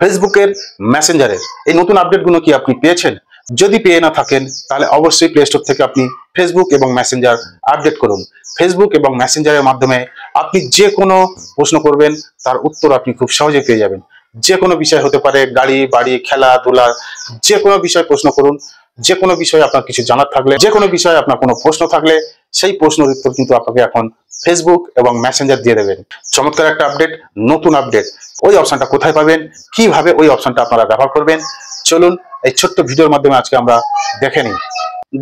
ফেসবুকের মেসেঞ্জারের এই নতুন আপডেটগুলো কি আপনি পেয়েছেন? যদি পেয়ে না থাকেন তাহলে অবশ্যই প্লে স্টোর থেকে আপনি ফেসবুক এবং মেসেঞ্জার আপডেট করুন। ফেসবুক এবং মেসেঞ্জারের মাধ্যমে আপনি যে কোনো প্রশ্ন করবেন, তার উত্তর আপনি খুব সহজে পেয়ে যাবেন। যে কোনো বিষয় হতে পারে, গাড়ি বাড়ি খেলাধুলা, যে কোনো বিষয় প্রশ্ন করুন। যে কোনো বিষয়ে আপনার কিছু জানার থাকলে, যে কোনো বিষয়ে আপনার কোনো প্রশ্ন থাকলে, সেই প্রশ্নের উত্তর কিন্তু আপনাকে এখন ফেসবুক এবং মেসেঞ্জার দিয়ে দেবেন। চমৎকার একটা আপডেট, নতুন আপডেট। ওই অপশনটা কোথায় পাবেন, কিভাবে ওই অপশনটা আপনারা ব্যবহার করবেন, চলুন এই ছোট্ট ভিডিওর মাধ্যমে আজকে আমরা দেখে নিই।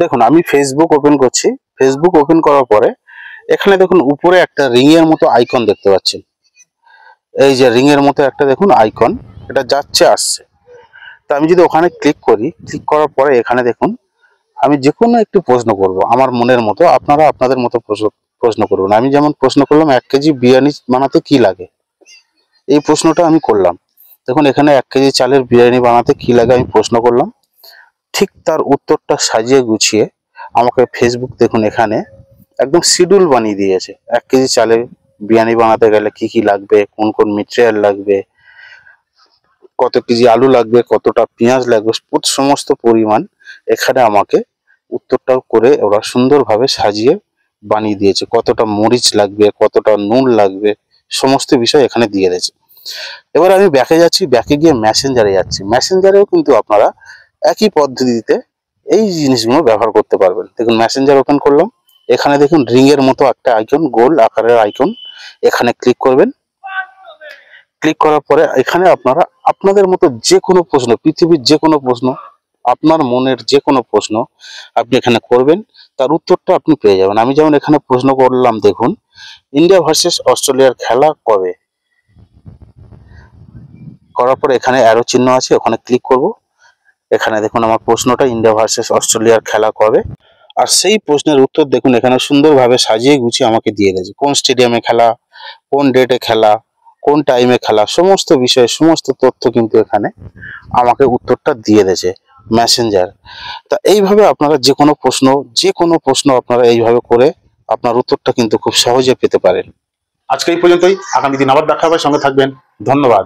দেখুন, আমি ফেসবুক ওপেন করছি। ফেসবুক ওপেন করার পরে এখানে দেখুন উপরে একটা রিং এর মতো আইকন দেখতে পাচ্ছেন। এই যে রিং এর মতো একটা দেখুন আইকন, এটা যাচ্ছে আসছে। তো আমি যদি ওখানে ক্লিক করি, ক্লিক করার পরে এখানে দেখুন আমি যে কোনো একটি প্রশ্ন করব আমার মনের মতো, আপনারা আপনাদের মতো প্রশ্ন করবেন। আমি যেমন প্রশ্ন করলাম 1 কেজি বিরিয়ানি বানাতে কি লাগে, এই প্রশ্নটা আমি করলাম। দেখুন এখানে 1 কেজি চালের বিরিয়ানি বানাতে কি লাগে আমি প্রশ্ন করলাম, ঠিক তার উত্তরটা সাজিয়ে গুছিয়ে আমাকে ফেসবুক দেখুন এখানে একদম শিডিউল বানিয়ে দিয়েছে। 1 কেজি চালের বিরিয়ানি বানাতে গেলে কি কি লাগবে, কোন কোন মেটেরিয়াল লাগবে, কত কেজি আলু লাগবে, কতটা পেঁয়াজ লাগবে, সমস্ত পরিমাণ এখানে আমাকে উত্তরটাও করে ওরা সুন্দরভাবে সাজিয়ে বানিয়ে দিয়েছে। কতটা মরিচ লাগবে, কতটা নুন লাগবে, সমস্ত বিষয় এখানে দিয়ে দিয়েছে। এবার আমি ব্যাকে যাচ্ছি, ব্যাকে গিয়ে মেসেঞ্জারে যাচ্ছি। মেসেঞ্জারেও কিন্তু আপনারা একই পদ্ধতিতে এই জিনিসগুলো ব্যবহার করতে পারবেন। দেখুন মেসেঞ্জার ওপেন করলাম, এখানে দেখুন রিং এর মতো একটা আইকন, গোল আকারের আইকন, এখানে ক্লিক করবেন। ক্লিক করার পরে এখানে আপনারা আপনাদের মতো যে কোনো প্রশ্ন, পৃথিবীর যে কোনো প্রশ্ন, আপনার মনের যে কোনো প্রশ্ন আপনি এখানে করবেন, তার উত্তরটা আপনি পেয়ে যাবেন। আমি যেমন এখানে প্রশ্ন করলাম, দেখুন ইন্ডিয়া ভার্সেস অস্ট্রেলিয়ার খেলা কবে, করার পরে এখানে অ্যারো চিহ্ন আছে, ওখানে ক্লিক করব। এখানে দেখুন আমার প্রশ্নটা ইন্ডিয়া ভার্সেস অস্ট্রেলিয়ার খেলা কবে, আর সেই প্রশ্নের উত্তর দেখুন এখানে সুন্দরভাবে সাজিয়ে গুছিয়ে আমাকে দিয়ে দিয়েছে। কোন স্টেডিয়ামে খেলা, কোন ডেটে খেলা, কোন টাইমে খেলা, সমস্ত বিষয়ে সমস্ত তথ্য কিন্তু এখানে আমাকে উত্তরটা দিয়ে দিয়েছে মেসেঞ্জার। তা এইভাবে আপনারা যে কোনো প্রশ্ন আপনারা এইভাবে করে আপনার উত্তরটা কিন্তু খুব সহজে পেতে পারেন। আজকে এই পর্যন্তই, আগামী দিন আবার দেখা হবে, সঙ্গে থাকবেন। ধন্যবাদ।